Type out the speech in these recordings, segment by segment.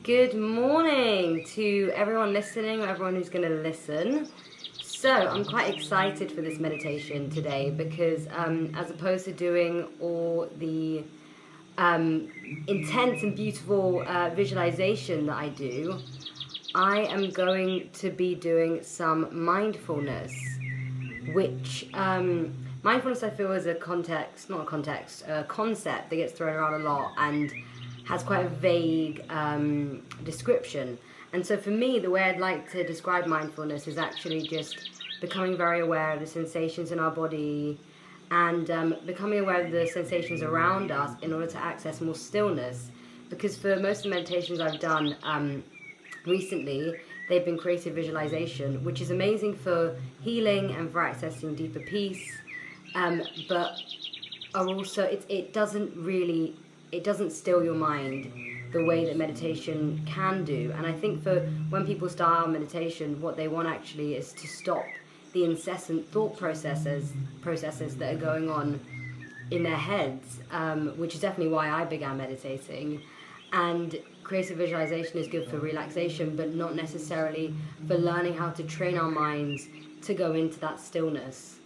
Good morning to everyone listening, or everyone who's going to listen. So I'm quite excited for this meditation today because as opposed to doing all the intense and beautiful visualization that I do, I am going to be doing some mindfulness, which mindfulness I feel is a concept that gets thrown around a lot and has quite a vague description. And so for me, the way I'd like to describe mindfulness is actually just becoming very aware of the sensations in our body and becoming aware of the sensations around us in order to access more stillness. Because for most of the meditations I've done recently, they've been creative visualization, which is amazing for healing and for accessing deeper peace, but are also, it doesn't still your mind the way that meditation can do. And I think for when people start meditation, what they want actually is to stop the incessant thought processes that are going on in their heads, which is definitely why I began meditating. And creative visualization is good for relaxation, but not necessarily for learning how to train our minds to go into that stillness.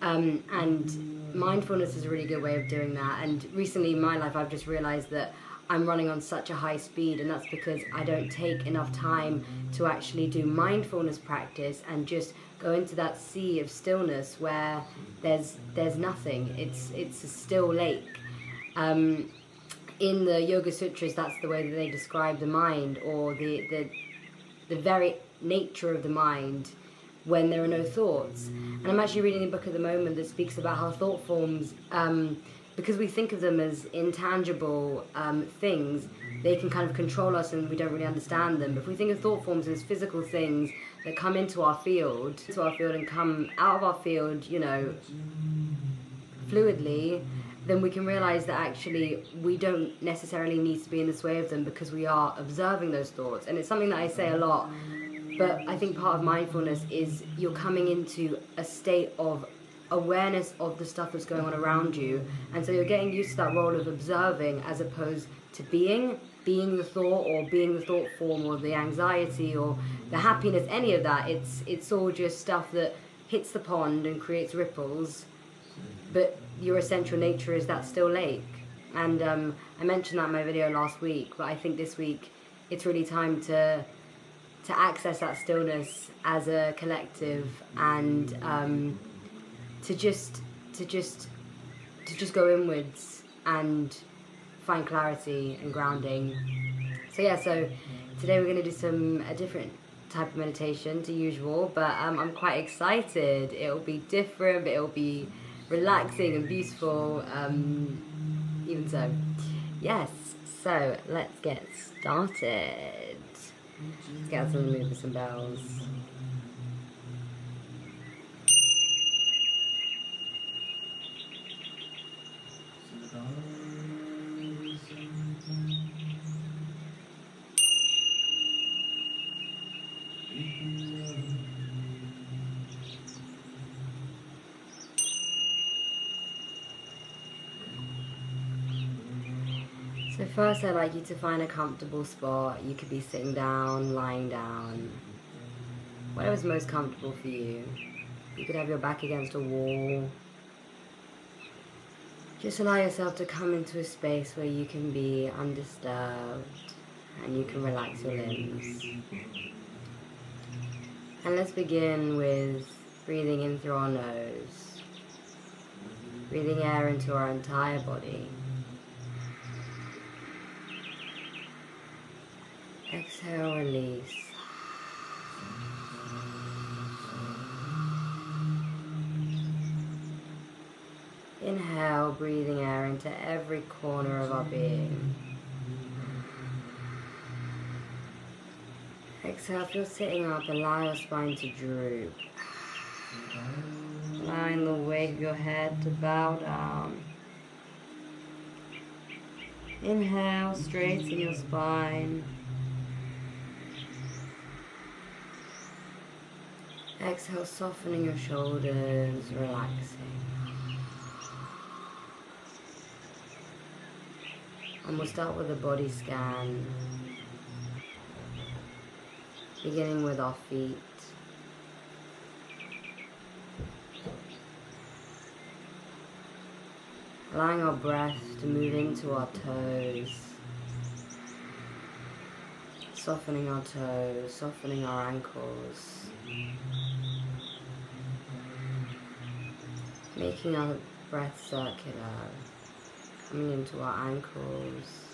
And mindfulness is a really good way of doing that. And recently in my life, I've just realized that I'm running on such a high speed, and that's because I don't take enough time to actually do mindfulness practice and just go into that sea of stillness where there's nothing. It's a still lake. In the Yoga Sutras, that's the way that they describe the mind, or the very nature of the mind when there are no thoughts. And I'm actually reading a book at the moment that speaks about how thought forms, because we think of them as intangible things, they can kind of control us and we don't really understand them. But if we think of thought forms as physical things that come into our field and come out of our field, fluidly, then we can realize that actually we don't necessarily need to be in the sway of them because we are observing those thoughts. And it's something that I say a lot, but I think part of mindfulness is you're coming into a state of awareness of the stuff that's going on around you. And so you're getting used to that role of observing as opposed to being the thought, or being the thought form, or the anxiety, or the happiness, any of that. It's all just stuff that hits the pond and creates ripples. But your essential nature is that still lake. And I mentioned that in my video last week, but I think this week it's really time to access that stillness as a collective, and to just go inwards and find clarity and grounding. So today we're going to do a different type of meditation to usual, but I'm quite excited. It'll be different, but it'll be relaxing and beautiful, even so. Yes, so let's get started. Let's get out some movers and bells. So first I'd like you to find a comfortable spot. You could be sitting down, lying down, whatever's most comfortable for you. You could have your back against a wall. Just allow yourself to come into a space where you can be undisturbed and you can relax your limbs. And let's begin with breathing in through our nose, breathing air into our entire body. Exhale, release. Inhale, breathing air into every corner of our being. Exhale, if you're sitting up, allow your spine to droop. Allowing the weight of your head to bow down. Inhale, straighten your spine. Exhale, softening your shoulders, relaxing. And we'll start with a body scan. beginning with our feet. Allowing our breath to move into our toes, softening our toes, softening our ankles, making our breath circular, coming into our ankles,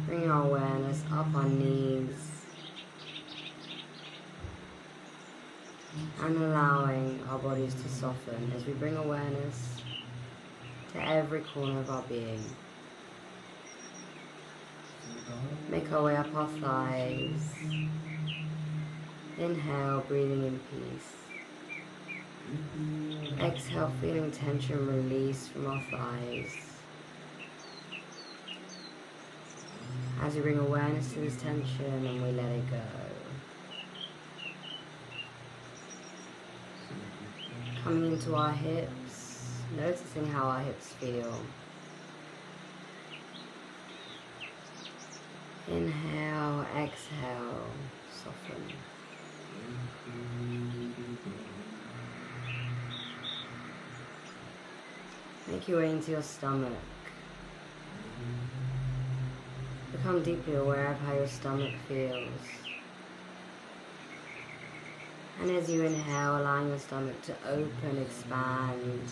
bringing our awareness up our knees, and allowing our bodies to soften as we bring awareness to every corner of our being. Make our way up our thighs. Inhale, breathing in peace. Exhale, feeling tension release from our thighs. As we bring awareness to this tension and we let it go. Coming into our hips, noticing how our hips feel. Inhale, exhale, soften. Make your way into your stomach. Become deeply aware of how your stomach feels. And as you inhale, allowing your stomach to open, expand,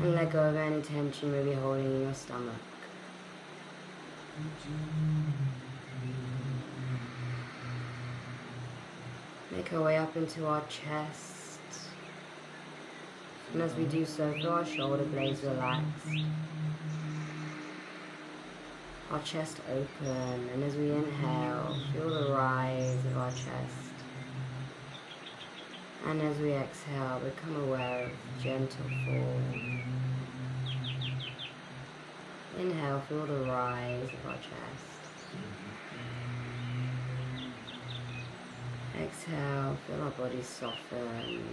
and let go of any tension you may be holding in your stomach. Make our way up into our chest. And as we do so, feel our shoulder blades relax. Our chest open, and as we inhale, feel the rise of our chest. And as we exhale, become aware of the gentle fall. Inhale, feel the rise of our chest. Exhale, feel our body soften.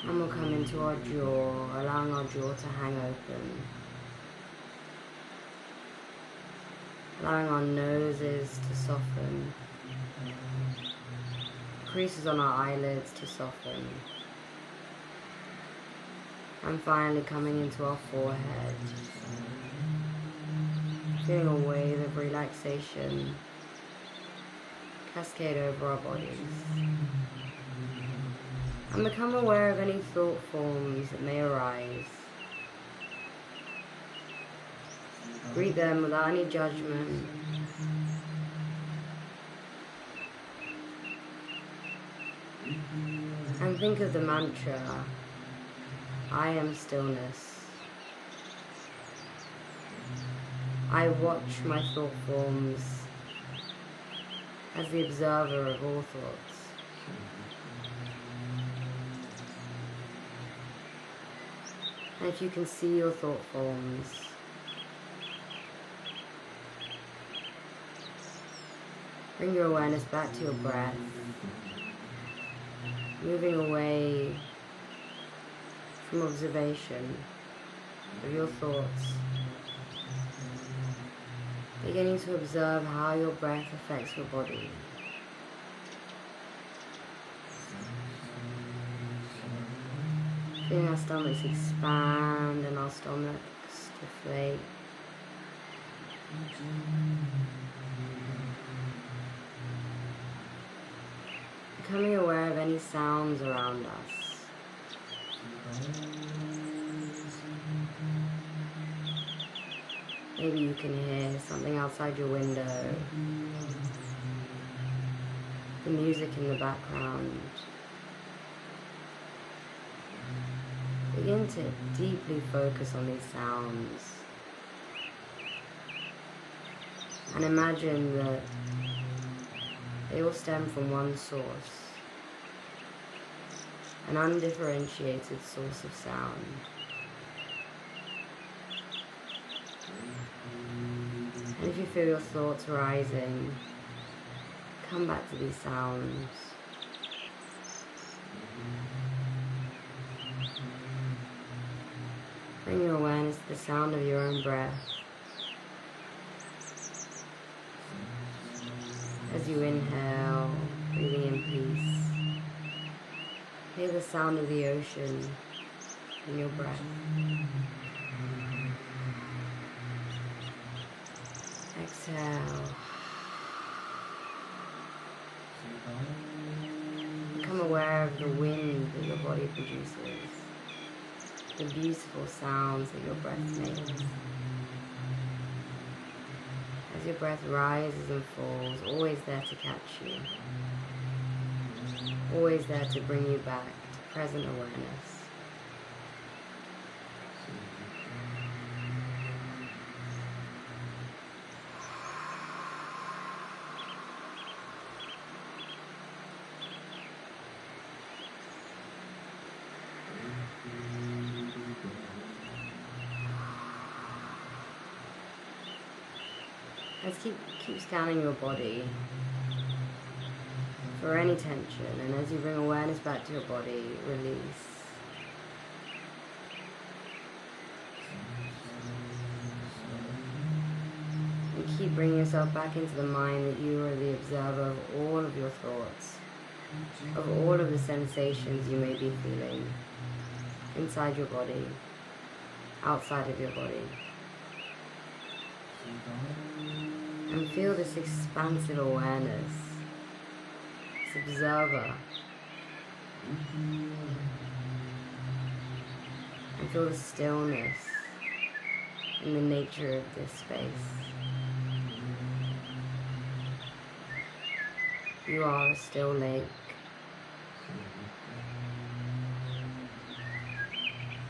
And we'll come into our jaw, allowing our jaw to hang open. Allowing our noses to soften. Creases on our eyelids to soften. And finally coming into our forehead. Feeling a wave of relaxation cascade over our bodies. And become aware of any thought forms that may arise. Greet them without any judgment. And think of the mantra, I am stillness. I watch my thought forms as the observer of all thoughts. And if you can see your thought forms, bring your awareness back to your breath, moving away from observation of your thoughts, beginning to observe how your breath affects your body. Feeling our stomachs expand and our stomachs deflate. Becoming aware of any sounds around us. Maybe you can hear something outside your window, the music in the background. Begin to deeply focus on these sounds and imagine that they all stem from one source, an undifferentiated source of sound. And if you feel your thoughts rising, come back to these sounds. the sound of your own breath. As you inhale, breathing in peace, hear the sound of the ocean in your breath. Exhale. Become aware of the wind that your body produces, the beautiful sounds that your breath makes. As your breath rises and falls, always there to catch you, always there to bring you back to present awareness. Let's keep scanning your body for any tension, and as you bring awareness back to your body, release. And keep bringing yourself back into the mind that you are the observer of all of your thoughts, of all of the sensations you may be feeling inside your body, outside of your body. And feel this expansive awareness, this observer. And feel the stillness in the nature of this space. You are a still lake.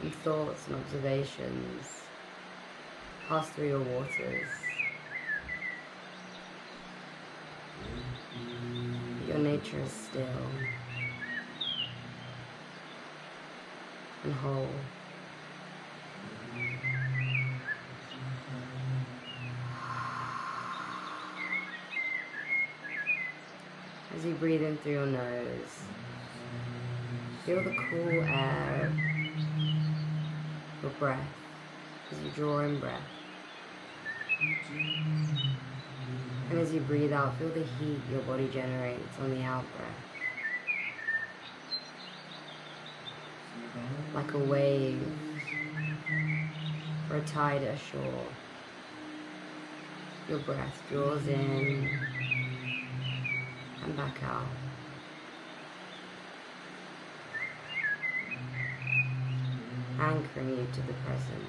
And thoughts and observations pass through your waters. Your nature is still and whole. As you breathe in through your nose, feel the cool air of your breath as you draw in breath. And as you breathe out, feel the heat your body generates on the out breath. Like a wave or a tide ashore. Your breath draws in and back out. Anchoring you to the present.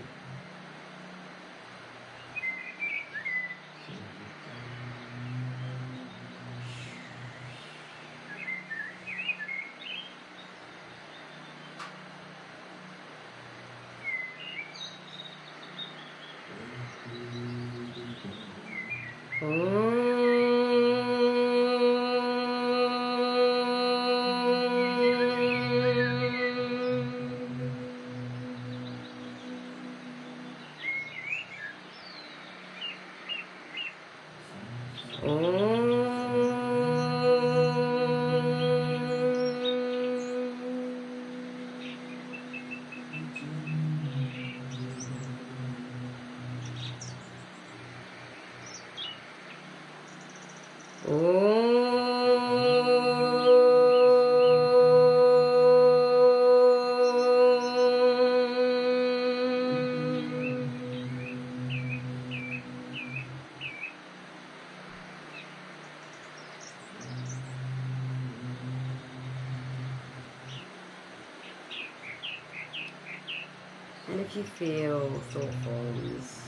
And if you feel thought forms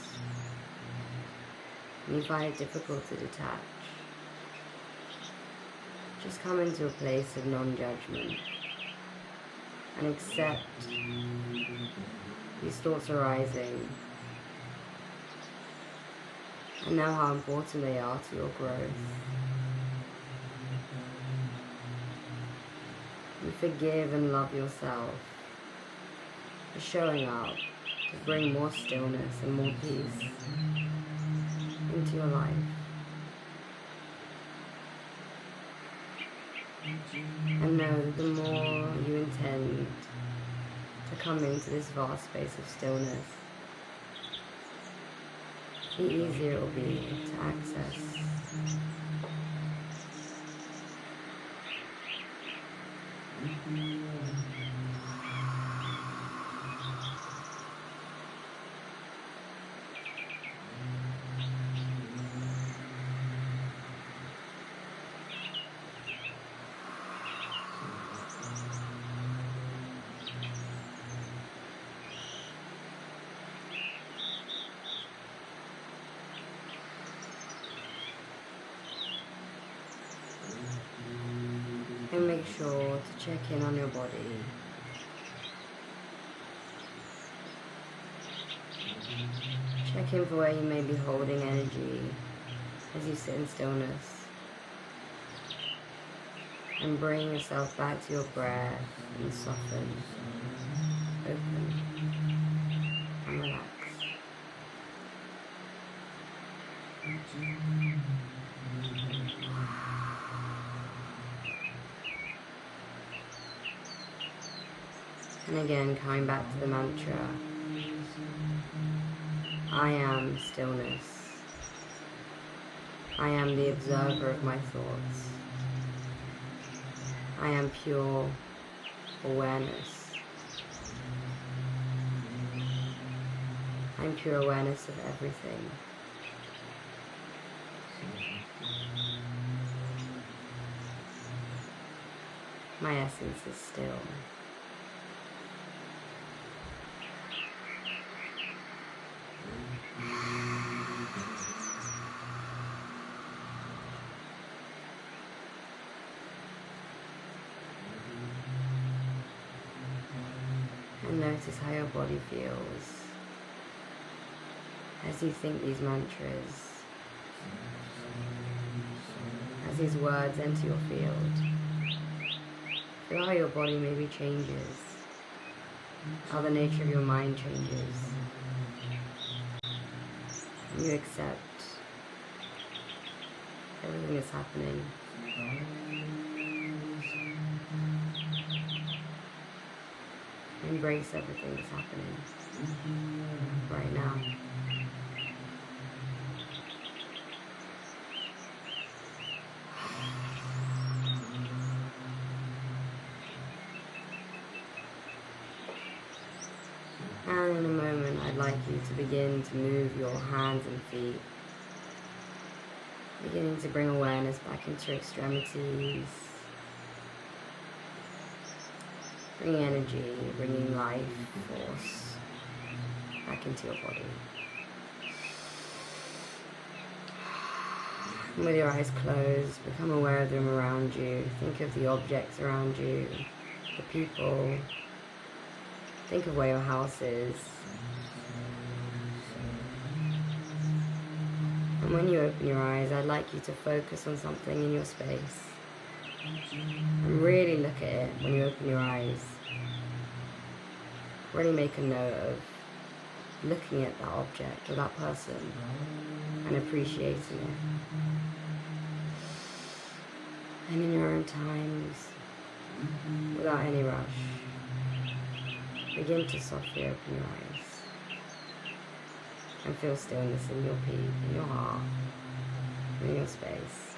and you find it difficult to detach, just come into a place of non-judgment and accept these thoughts arising and know how important they are to your growth. And forgive and love yourself for showing up to bring more stillness and more peace into your life. And know that the more you intend to come into this vast space of stillness, the easier it will be to access. And make sure to check in on your body. Check in for where you may be holding energy as you sit in stillness. And bring yourself back to your breath and soften, open, and relax. And again, coming back to the mantra, I am stillness. I am the observer of my thoughts. I am pure awareness. I'm pure awareness of everything. My essence is still. And notice how your body feels as you think these mantras, as these words enter your field. Feel how your body maybe changes, how the nature of your mind changes. And you accept everything that's happening. Embrace everything that's happening right now. And in a moment, I'd like you to begin to move your hands and feet, beginning to bring awareness back into your extremities. Bringing energy, bringing life, force back into your body. And with your eyes closed, become aware of the room around you. Think of the objects around you, the people. Think of where your house is. And when you open your eyes, I'd like you to focus on something in your space. And really look at it when you open your eyes. Really make a note of looking at that object or that person and appreciating it. And in your own times, without any rush, begin to softly open your eyes and feel stillness in your peak, in your heart, in your space.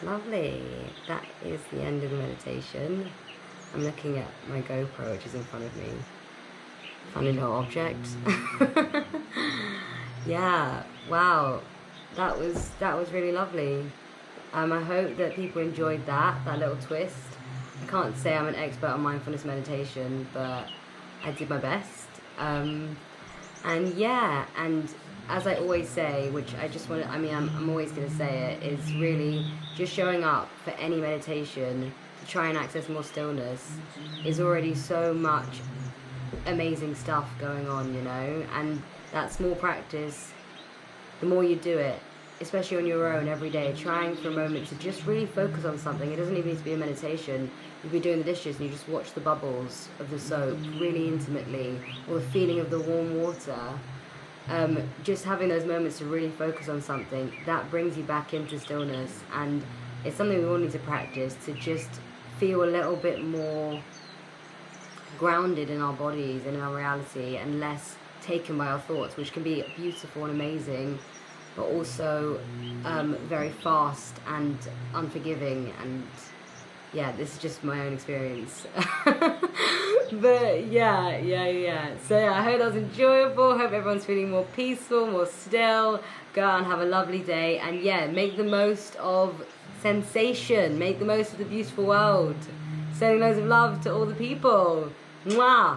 Lovely. That is the end of the meditation. I'm looking at my GoPro, which is in front of me. Funny little object. Yeah, wow. That was really lovely. I hope that people enjoyed that little twist. I can't say I'm an expert on mindfulness meditation, but I did my best. And yeah, and as I always say, which I just want to, I'm always going to say it, is really just showing up for any meditation to try and access more stillness is already so much amazing stuff going on, you know, and that small practice, the more you do it, especially on your own every day, trying for a moment to just really focus on something. It doesn't even need to be a meditation. You'll be doing the dishes and you just watch the bubbles of the soap really intimately, or the feeling of the warm water. Just having those moments to really focus on something, that brings you back into stillness, and it's something we all need to practice, to just feel a little bit more grounded in our bodies and in our reality, and less taken by our thoughts, which can be beautiful and amazing, but also very fast and unforgiving. And yeah, this is just my own experience. But yeah. So yeah, I hope that was enjoyable. Hope everyone's feeling more peaceful, more still. Go out and have a lovely day, and yeah, make the most of sensation, make the most of the beautiful world. Sending loads of love to all the people. Mwah!